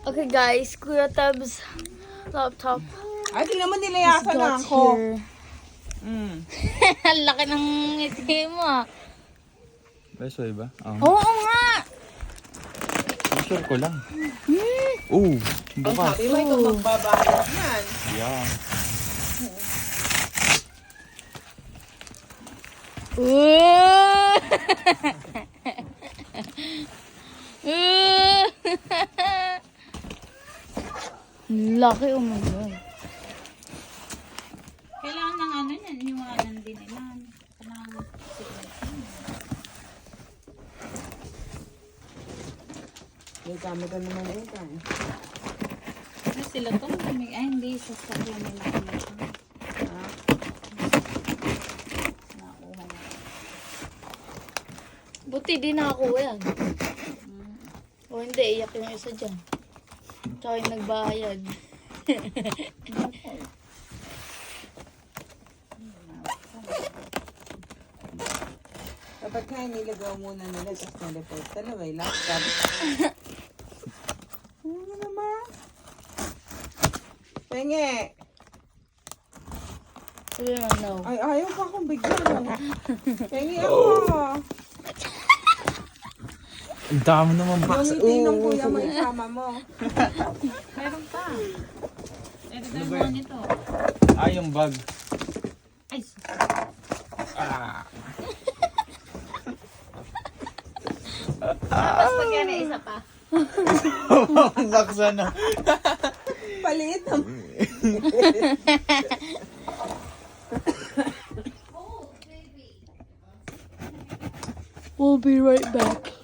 Okay guys, Kuya Tab's laptop Ay, tingnan mo is nilayasan na got ako. here. Ang laki ng ngiti mo ah. Besoy ba? Oo nga! Sure ko lang. Oh, Ang bukas. sabi mo, ikaw magbabayad yan. Yeah. Ooh! Laki, oh my God. Kailangan ng ano yan, hiwanan din nila. Kailangan May gamit ka naman yun ka. na sila to. Ay, hindi. Sasakyan nila. Nakuha na. Buti di nakakuha yan. O hindi, iyak yung isa dyan. Tsaka yung nagbayad. Dapat kaya nilagaw muna nila tapos na-report. Dalawa yung laptop. Ano naman? Penge! Sabi mo, no. Ay, ayaw pa akong bigyan. Penge ako. Ang dami naman box. Yung ngiti ng kuya mo isama mo. Meron pa. Ito tayo mga nito. Ah, yung bag. Ay, Tapos pag yan, isa pa. Box ano? Paliit naman. We'll be right back.